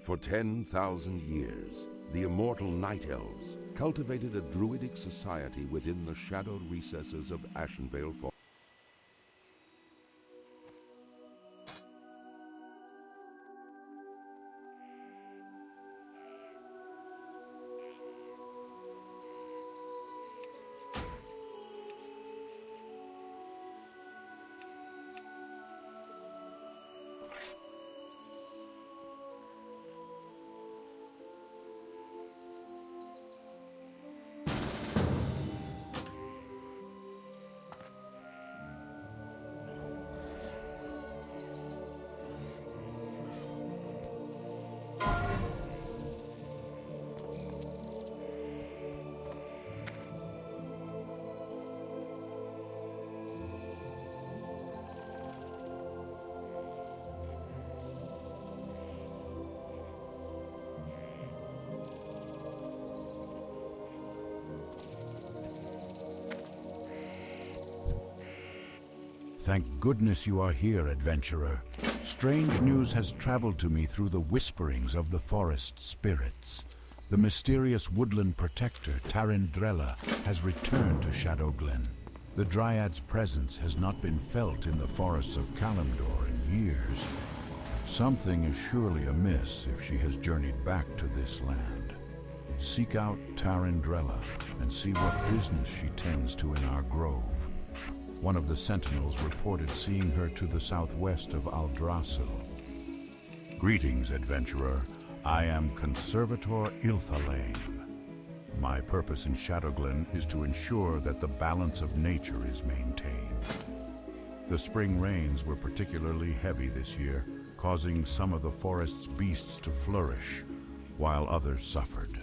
For 10,000 years, the immortal Night Elves cultivated a druidic society within the shadowed recesses of Ashenvale Forest. Thank goodness you are here, adventurer. Strange news has traveled to me through the whisperings of the forest spirits. The mysterious woodland protector, Teldrassil, has returned to Shadowglen. The Dryad's presence has not been felt in the forests of Kalimdor in years. Something is surely amiss if she has journeyed back to this land. Seek out Teldrassil and see what business she tends to in our grove. One of the sentinels reported seeing her to the southwest of Teldrassil. Greetings, adventurer. I am Conservator Ilthalain. My purpose in Shadowglen is to ensure that the balance of nature is maintained. The spring rains were particularly heavy this year, causing some of the forest's beasts to flourish, while others suffered.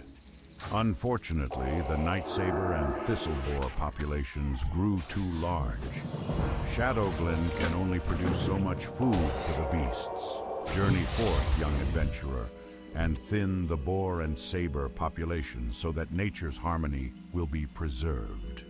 Unfortunately, the Night Saber and Thistleboar populations grew too large. Shadowglen can only produce so much food for the beasts. Journey forth, young adventurer, and thin the boar and saber populations so that nature's harmony will be preserved.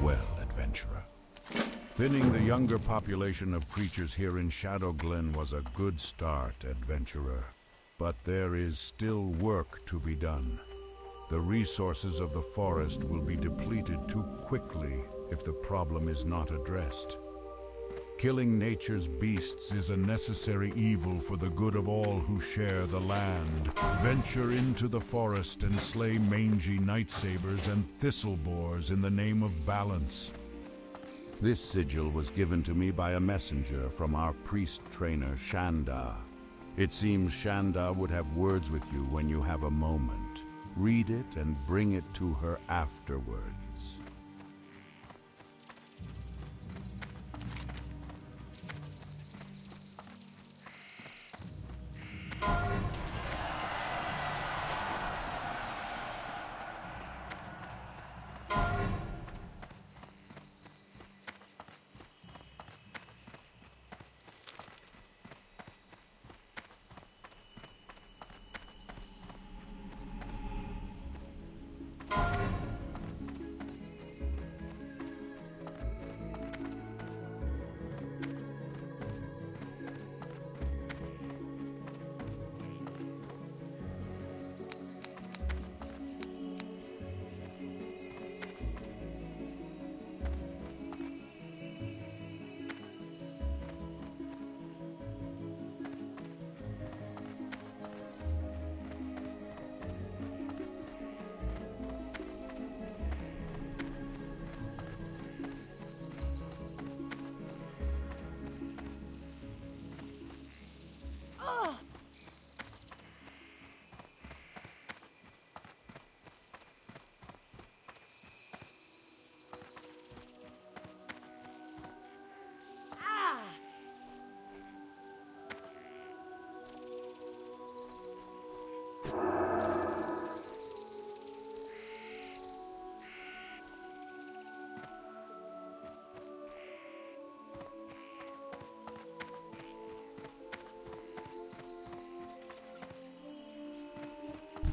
well, adventurer. Thinning the younger population of creatures here in Shadow Glen was a good start, adventurer. But there is still work to be done. The resources of the forest will be depleted too quickly if the problem is not addressed. Killing nature's beasts is a necessary evil for the good of all who share the land. Venture into the forest and slay mangy nightsabers and thistlebores in the name of balance. This sigil was given to me by a messenger from our priest trainer, Shanda. It seems Shanda would have words with you when you have a moment. Read it and bring it to her afterwards.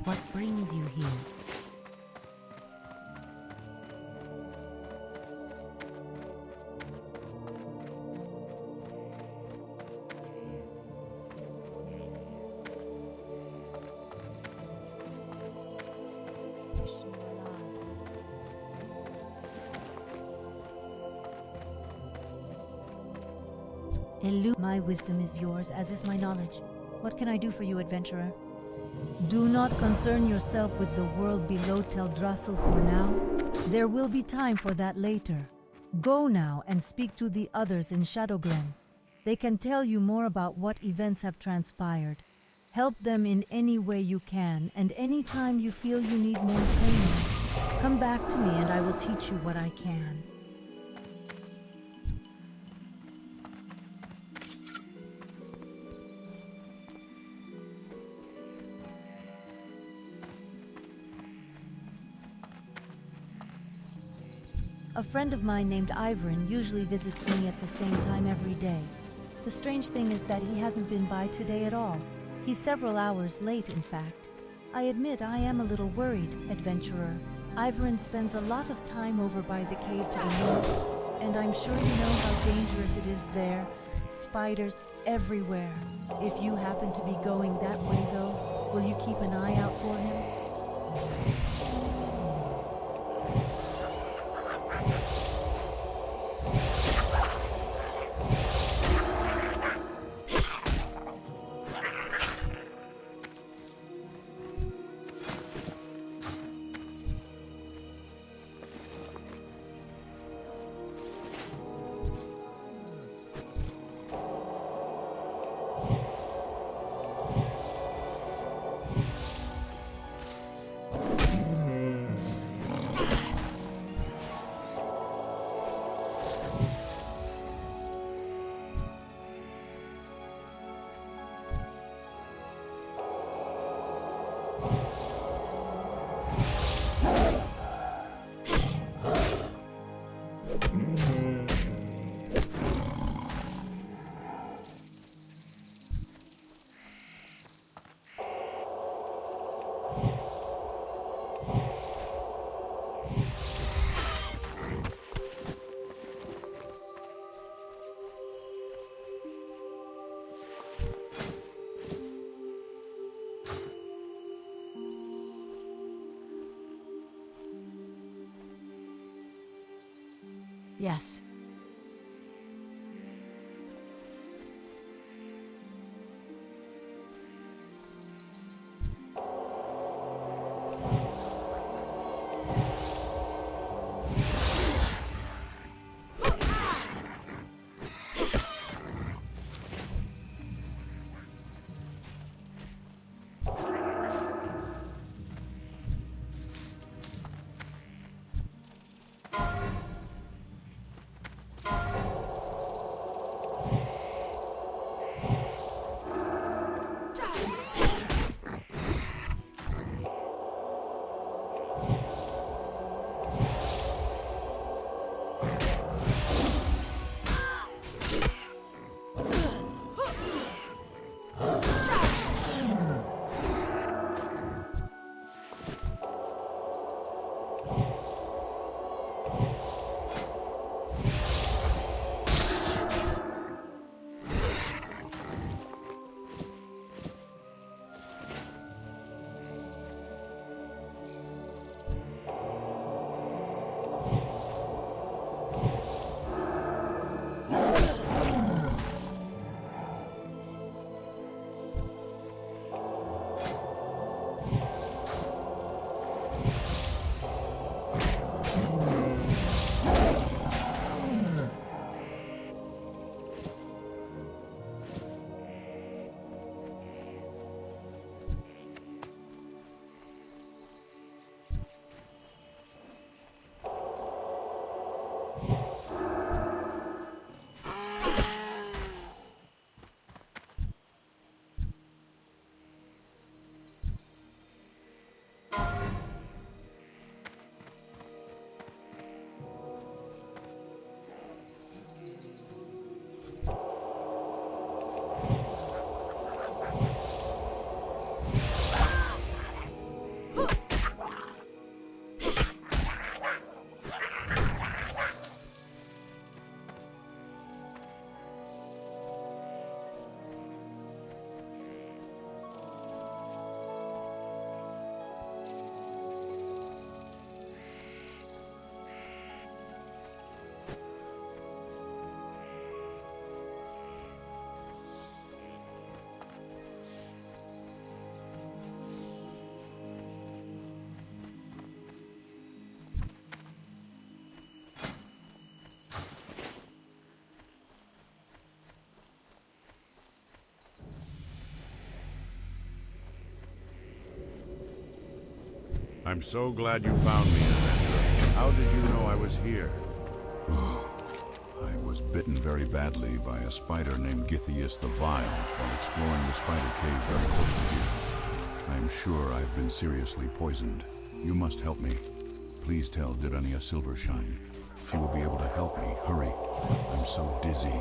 What brings you here? My wisdom is yours, as is my knowledge. What can I do for you, adventurer? Do not concern yourself with the world below Teldrassil for now. There will be time for that later. Go now and speak to the others in Shadow Glen. They can tell you more about what events have transpired. Help them in any way you can, and any time you feel you need more training, come back to me and I will teach you what I can. A friend of mine named Ivorin usually visits me at the same time every day. The strange thing is that he hasn't been by today at all. He's several hours late, in fact. I admit I am a little worried, adventurer. Ivorin spends a lot of time over by the cave to the north, and I'm sure you know how dangerous it is there. Spiders everywhere. If you happen to be going that way, though, will you keep an eye out for him? Yes. I'm so glad you found me, Adventurer. How did you know I was here? I was bitten very badly by a spider named Githias the Vile while exploring the spider cave very close to here. I am sure I've been seriously poisoned. You must help me. Please tell Dirania Silvershine. She will be able to help me. Hurry. I'm so dizzy.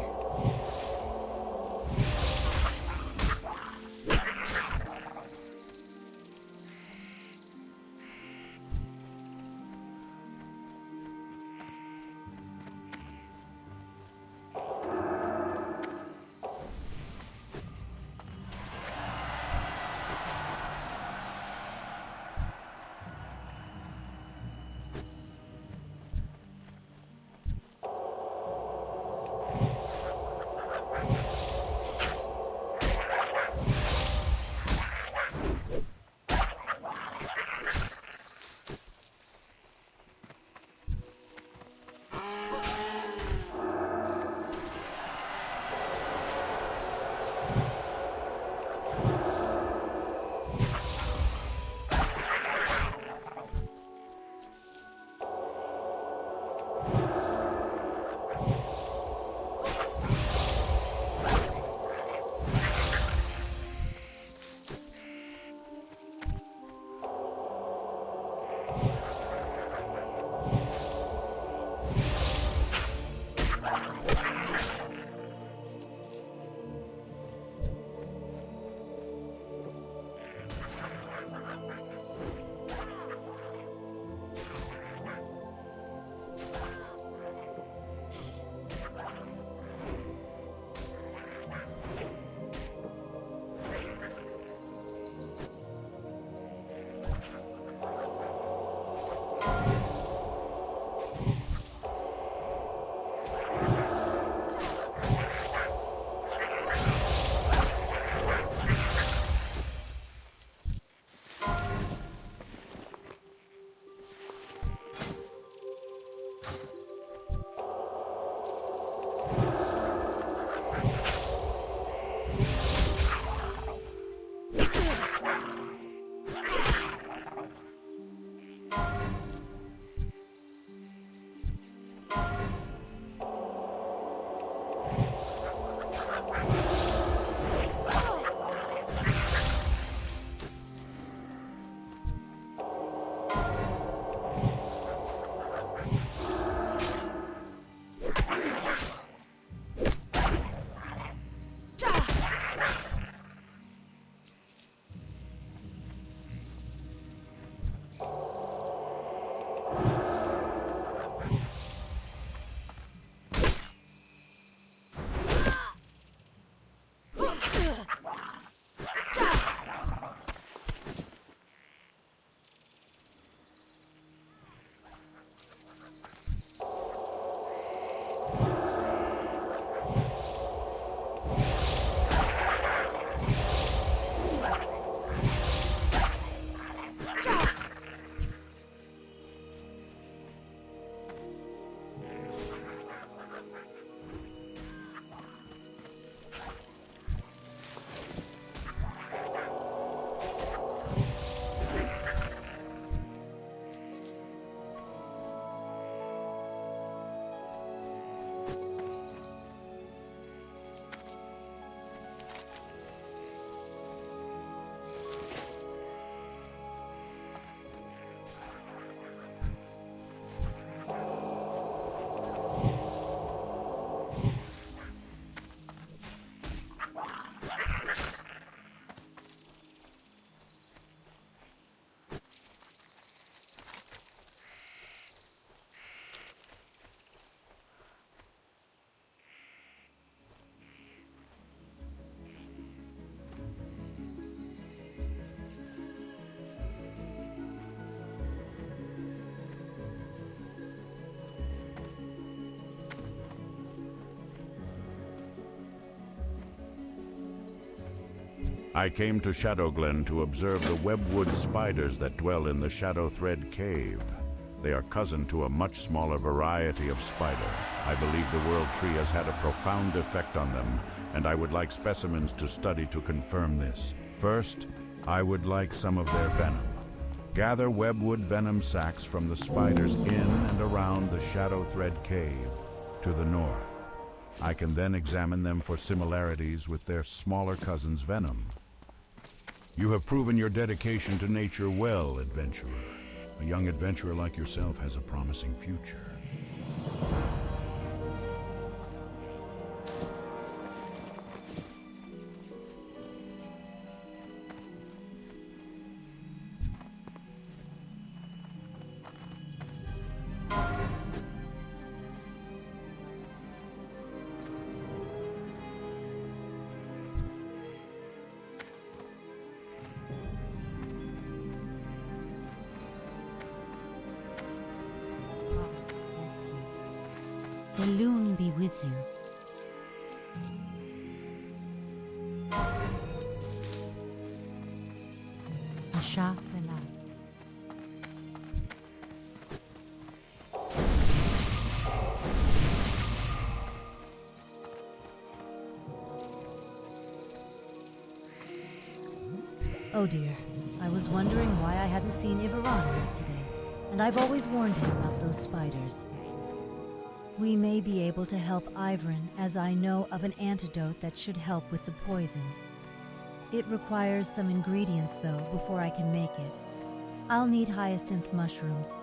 I came to Shadowglen to observe the webwood spiders that dwell in the Shadow Thread Cave. They are cousin to a much smaller variety of spider. I believe the World Tree has had a profound effect on them, and I would like specimens to study to confirm this. First, I would like some of their venom. Gather webwood venom sacs from the spiders in and around the Shadow Thread Cave to the north. I can then examine them for similarities with their smaller cousin's venom. You have proven your dedication to nature well, adventurer. A young adventurer like yourself has a promising future. The loon be with you. Asha Fela. Oh dear, I was wondering why I hadn't seen Ivaron yet today, and I've always warned him about those spiders. We may be able to help Ivran, as I know of an antidote that should help with the poison. It requires some ingredients, though, before I can make it. I'll need hyacinth mushrooms.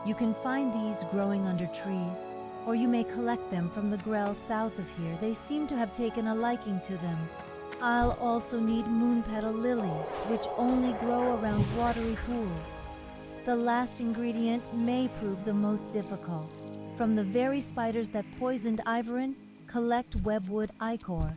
You can find these growing under trees, or you may collect them from the Grell south of here. They seem to have taken a liking to them. I'll also need moonpetal lilies, which only grow around watery pools. The last ingredient may prove the most difficult. From the very spiders that poisoned Ivran, collect webwood ichor.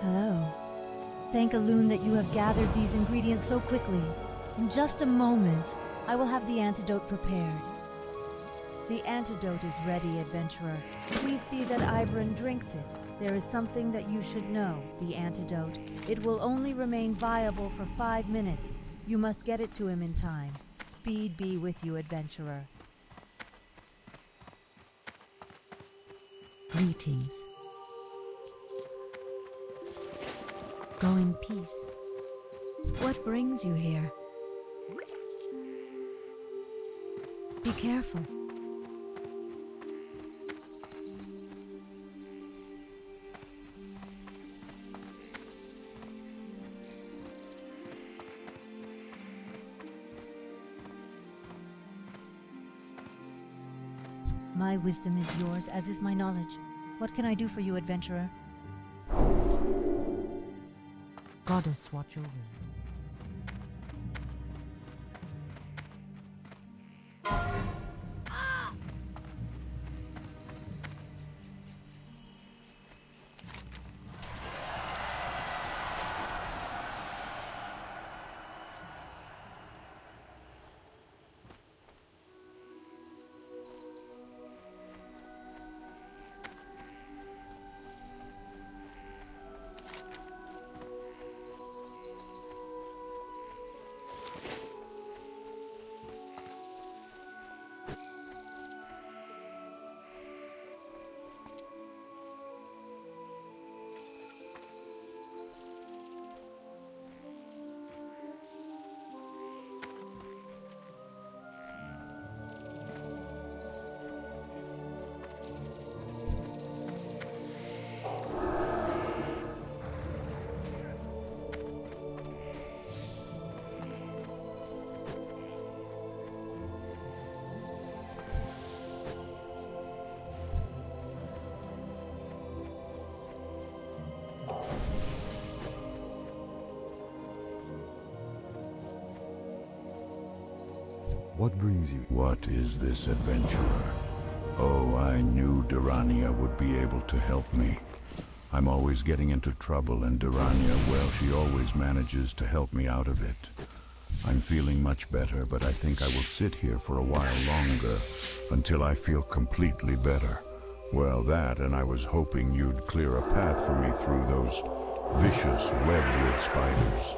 Hello. Thank Elune that you have gathered these ingredients so quickly. In just a moment, I will have the antidote prepared. The antidote is ready, adventurer. Please see that Ivran drinks it. There is something that you should know. The antidote. It will only remain viable for 5 minutes. You must get it to him in time. Speed be with you, adventurer. Greetings. Go in peace. What brings you here? Be careful. My wisdom is yours, as is my knowledge. What can I do for you, adventurer? Goddess, watch over you. What brings you? What is this, adventurer? Oh, I knew Durania would be able to help me. I'm always getting into trouble, and Durania, well, she always manages to help me out of it. I'm feeling much better, but I think I will sit here for a while longer until I feel completely better. Well, that, and I was hoping you'd clear a path for me through those vicious webwood spiders.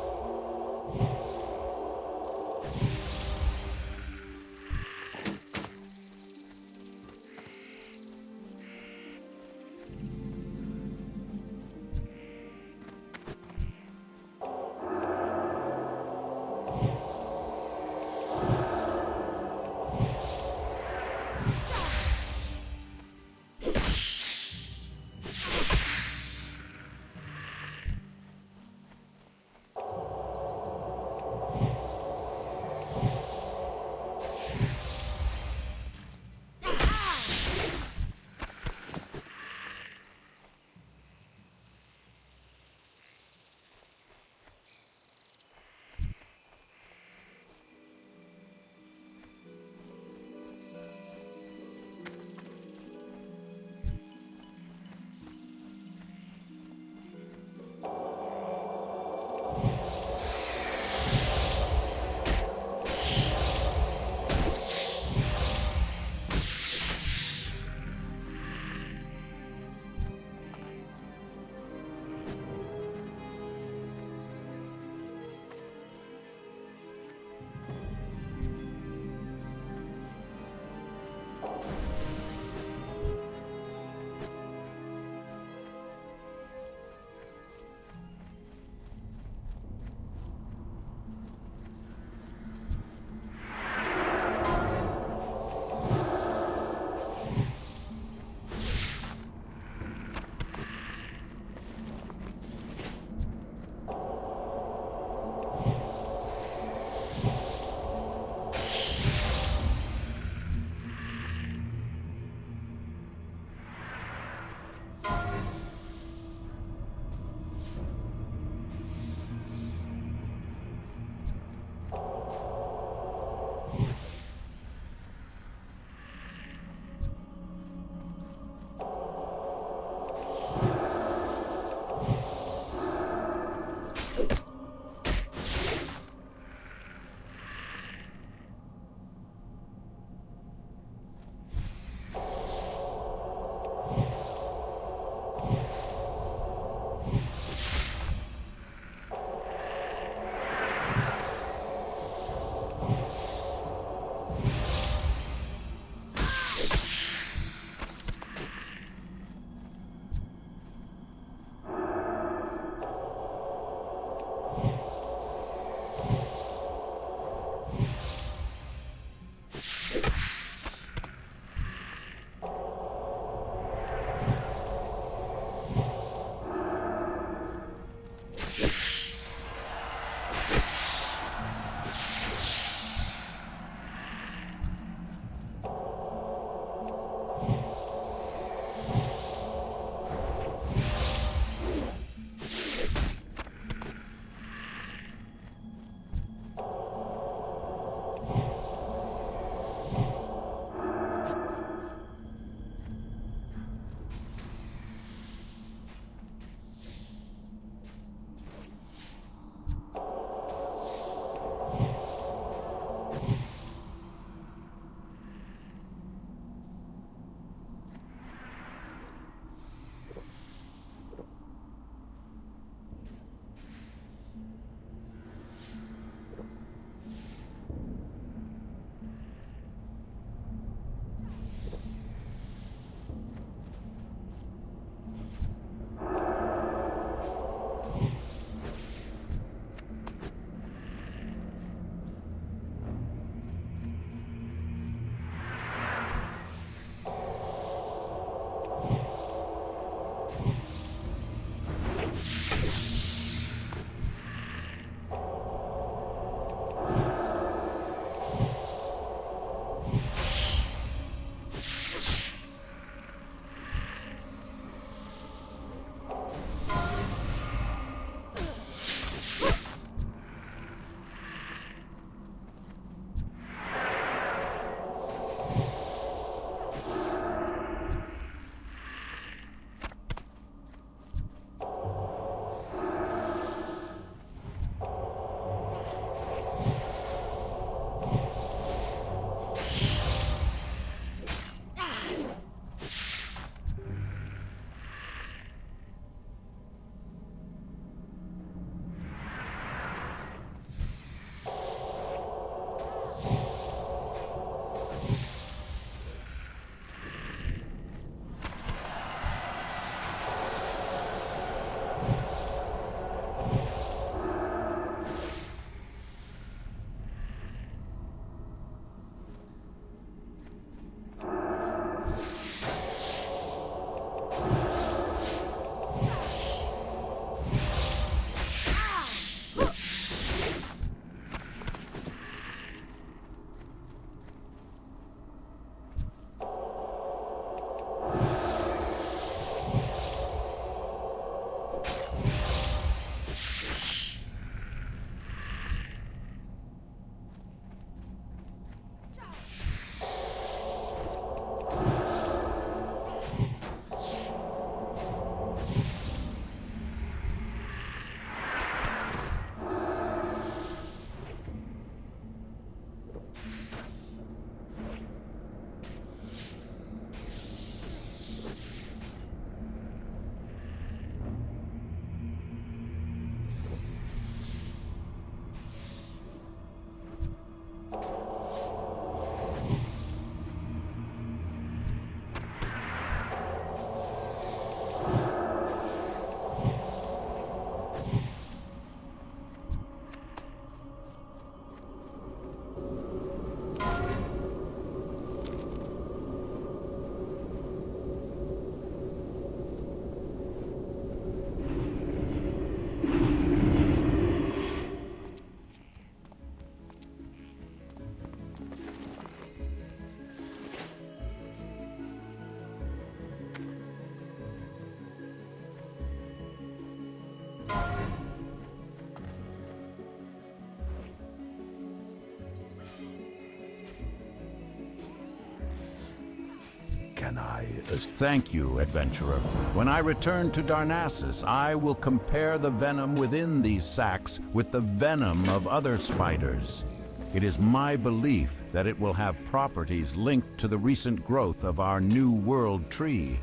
can I assist? Thank you, adventurer. When I return to Darnassus, I will compare the venom within these sacs with the venom of other spiders. It is my belief that it will have properties linked to the recent growth of our new world tree.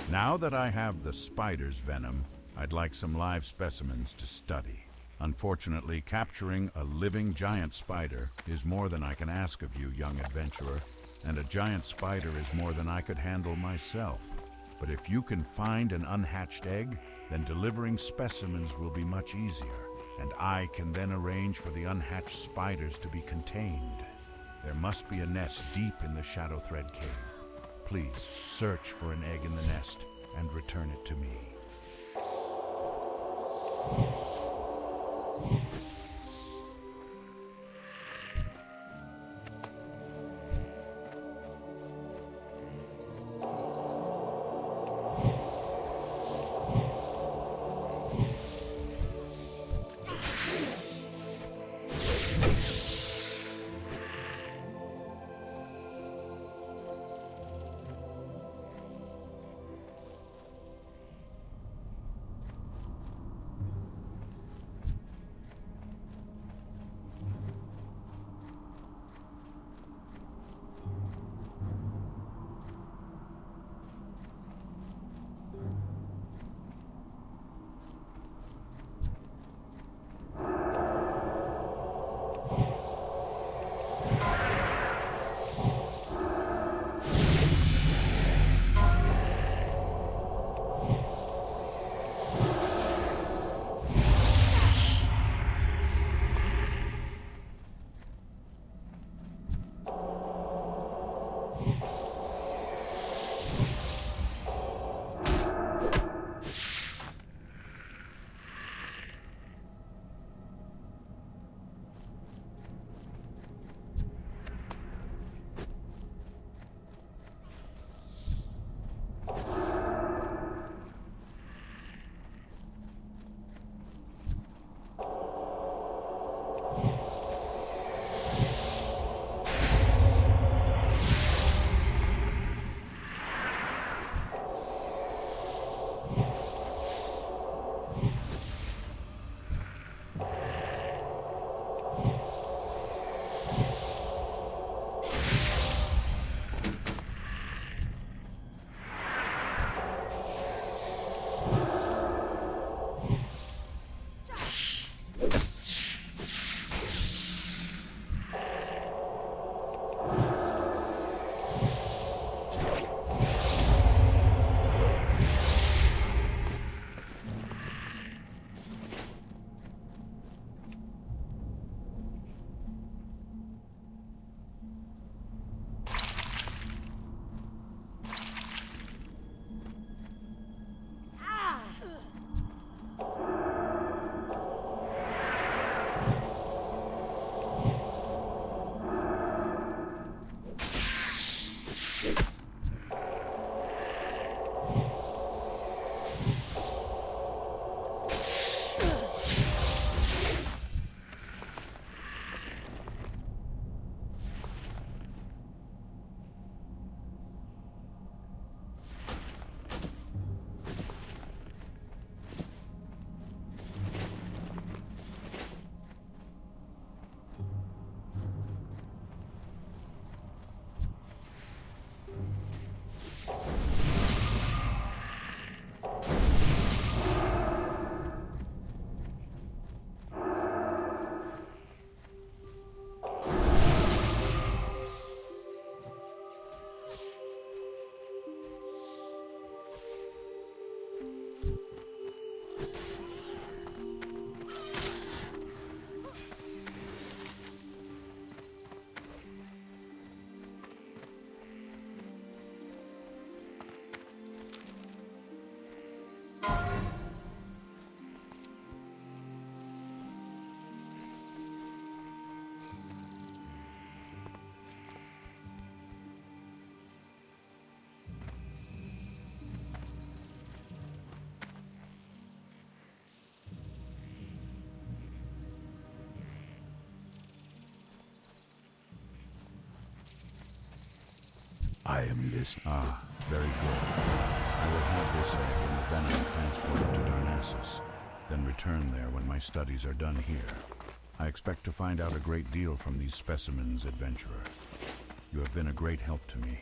Now that I have the spider's venom, I'd like some live specimens to study. Unfortunately, capturing a living giant spider is more than I can ask of you, young adventurer, and a giant spider is more than I could handle myself. But if you can find an unhatched egg, then delivering specimens will be much easier, and I can then arrange for the unhatched spiders to be contained. There must be a nest deep in the Shadow Thread Cave. Please search for an egg in the nest and return it to me. I am listening. Ah, very good. I will have this egg and the venom transported to Darnassus, then return there when my studies are done here. I expect to find out a great deal from these specimens, Adventurer. You have been a great help to me.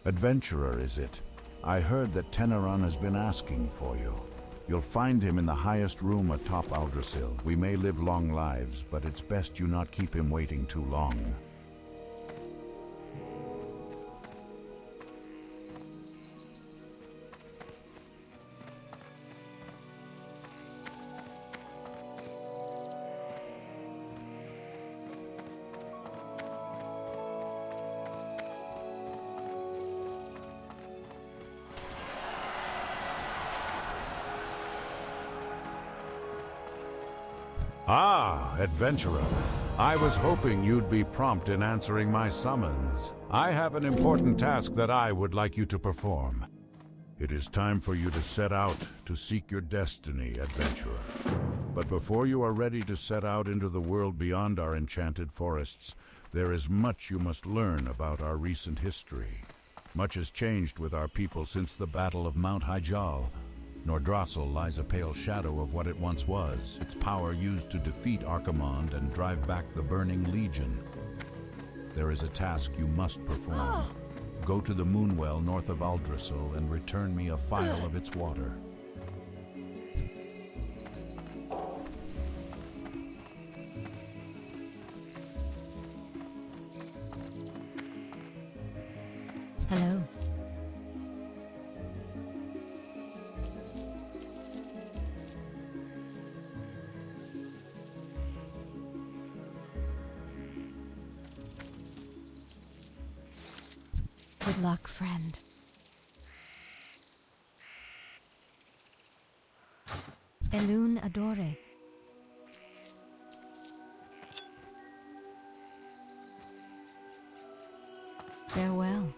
Adventurer, is it? I heard that Teneron has been asking for you. You'll find him in the highest room atop Teldrassil. We may live long lives, but it's best you not keep him waiting too long. Ah, Adventurer. I was hoping you'd be prompt in answering my summons. I have an important task that I would like you to perform. It is time for you to set out to seek your destiny, Adventurer. But before you are ready to set out into the world beyond our enchanted forests, there is much you must learn about our recent history. Much has changed with our people since the Battle of Mount Hyjal. Teldrassil lies a pale shadow of what it once was, its power used to defeat Archimonde and drive back the Burning Legion. There is a task you must perform. Go to the Moonwell north of Teldrassil and return me a phial of its water. Hello. Good luck, friend. Elune Adore. Farewell.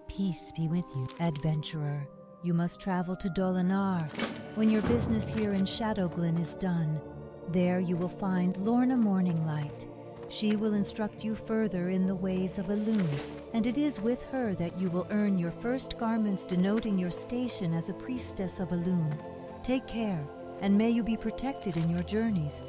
Peace be with you, Adventurer. You must travel to Dolinar when your business here in Shadowglen is done. There you will find Lorna Morninglight. She will instruct you further in the ways of Elune, and it is with her that you will earn your first garments denoting your station as a priestess of Elune. Take care, and may you be protected in your journeys.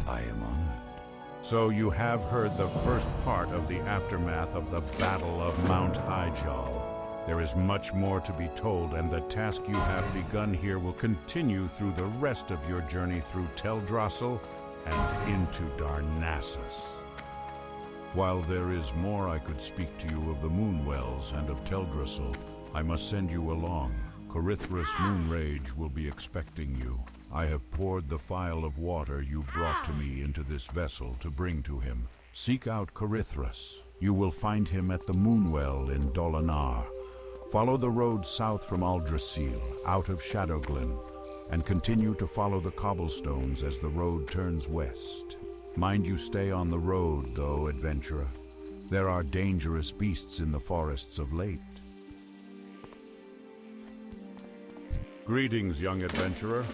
I am honored. So you have heard the first part of the aftermath of the Battle of Mount Hyjal. There is much more to be told, and the task you have begun here will continue through the rest of your journey through Teldrassil and into Darnassus. While there is more I could speak to you of the Moonwells and of Teldrassil, I must send you along. Corithris Moonrage will be expecting you. I have poured the phial of water you brought to me into this vessel to bring to him. Seek out Corithris. You will find him at the Moonwell in Dolinar. Follow the road south from Teldrassil, out of Shadowglen, and continue to follow the cobblestones as the road turns west. Mind you stay on the road, though, adventurer. There are dangerous beasts in the forests of late. Greetings, young adventurer.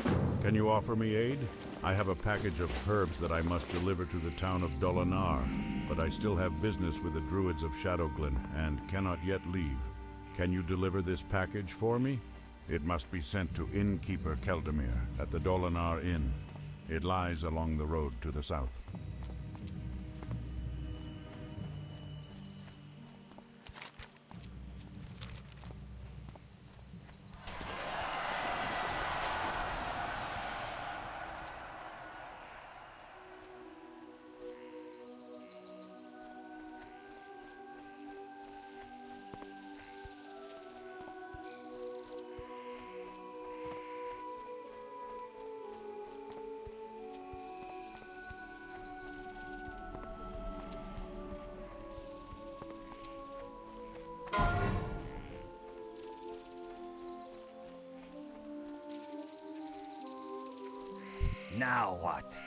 Can you offer me aid? I have a package of herbs that I must deliver to the town of Dolinar, but I still have business with the druids of Shadowglen and cannot yet leave. Can you deliver this package for me? It must be sent to innkeeper Keldamir at the Dolinar Inn. It lies along the road to the south. Now what?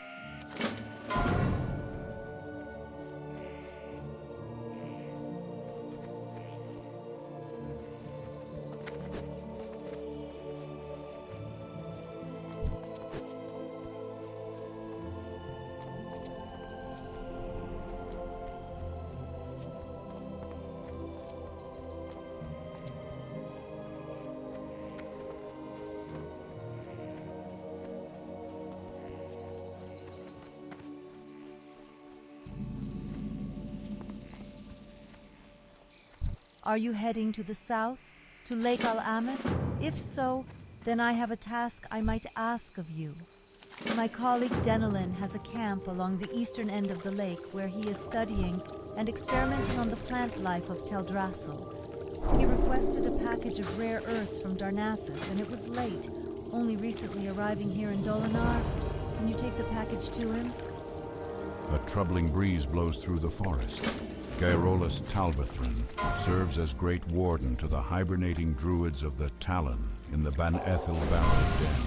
Are you heading to the south, to Lake Al-Ameth? If so, then I have a task I might ask of you. My colleague Denelin has a camp along the eastern end of the lake where he is studying and experimenting on the plant life of Teldrassil. He requested a package of rare earths from Darnassus, and it was late, only recently arriving here in Dolinar. Can you take the package to him? A troubling breeze blows through the forest. Gaerolus Talvathrin serves as Great Warden to the hibernating druids of the Talon in the Banethil Barrow Den.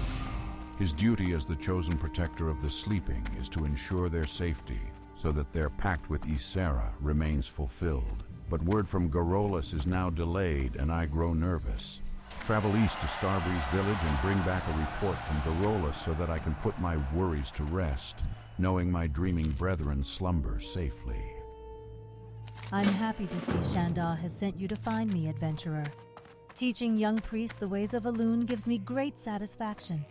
His duty as the chosen protector of the sleeping is to ensure their safety so that their pact with Ysera remains fulfilled. But word from Gaerolus is now delayed and I grow nervous. Travel east to Starbreeze Village and bring back a report from Gaerolus so that I can put my worries to rest, knowing my dreaming brethren slumber safely. I'm happy to see Shandar has sent you to find me, adventurer. Teaching young priests the ways of Elune gives me great satisfaction.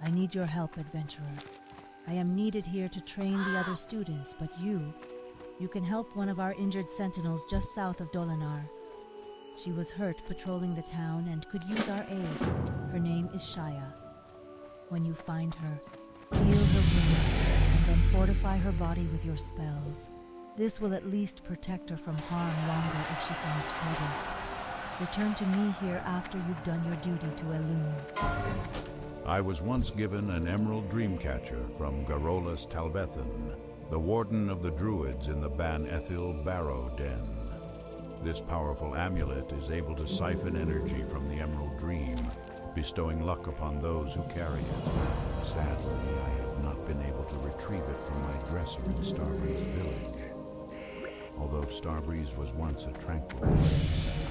I need your help, adventurer. I am needed here to train the other students, but you can help one of our injured sentinels just south of Dolinar. She was hurt patrolling the town and could use our aid. Her name is Shaya. When you find her, heal her wounds and then fortify her body with your spells. This will at least protect her from harm longer if she finds trouble. Return to me here after you've done your duty to Elune. I was once given an emerald dreamcatcher from Gaerolus Talvathrin, the warden of the druids in the Banethil Barrow Den. This powerful amulet is able to siphon energy from the emerald dream, bestowing luck upon those who carry it. Sadly, I have not been able to retrieve it from my dresser in Starbreeze Village. Although Starbreeze was once a tranquil place,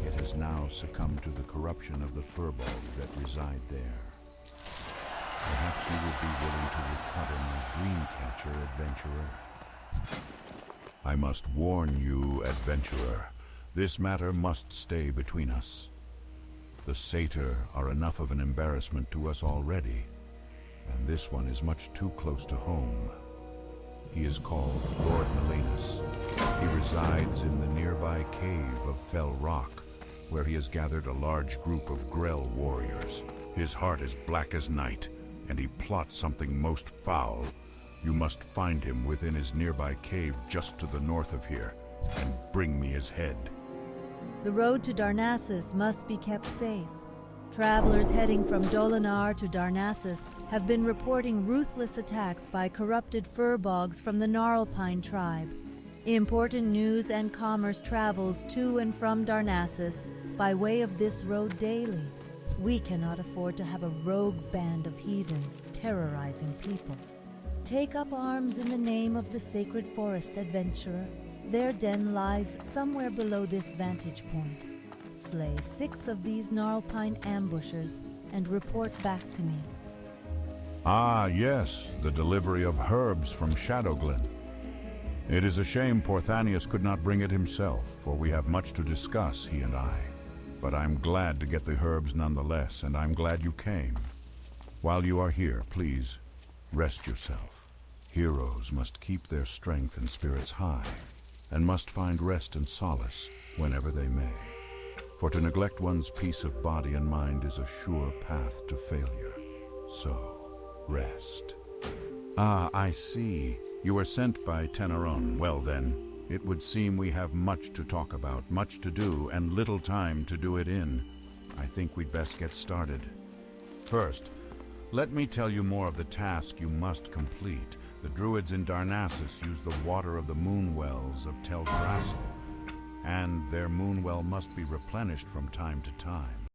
it has now succumbed to the corruption of the furbolgs that reside there. Perhaps you would be willing to recover my dreamcatcher, adventurer. I must warn you, adventurer, this matter must stay between us. The Satyr are enough of an embarrassment to us already. and this one is much too close to home. He is called Lord Melanus. He resides in the nearby cave of Fell Rock, where he has gathered a large group of Grell warriors. His heart is black as night, and he plots something most foul. You must find him within his nearby cave just to the north of here, and bring me his head. The road to Darnassus must be kept safe. Travelers heading from Dolinar to Darnassus have been reporting ruthless attacks by corrupted furbogs from the Gnarlpine tribe. Important news and commerce travels to and from Darnassus by way of this road daily. We cannot afford to have a rogue band of heathens terrorizing people. Take up arms in the name of the sacred forest, adventurer. Their den lies somewhere below this vantage point. Slay 6 of these Gnarlpine ambushers and report back to me. Ah, yes, the delivery of herbs from Shadowglen. It is a shame Porthanius could not bring it himself, for we have much to discuss, he and I. But I'm glad to get the herbs nonetheless, and I'm glad you came. While you are here, please, rest yourself. Heroes must keep their strength and spirits high, and must find rest and solace whenever they may. For to neglect one's peace of body and mind is a sure path to failure. So, rest. Ah, I see. You were sent by Teneron. Well then, it would seem we have much to talk about, much to do, and little time to do it in. I think we'd best get started. First, let me tell you more of the task you must complete. The druids in Darnassus use the water of the moonwells of Teldrassil, and their moonwell must be replenished from time to time.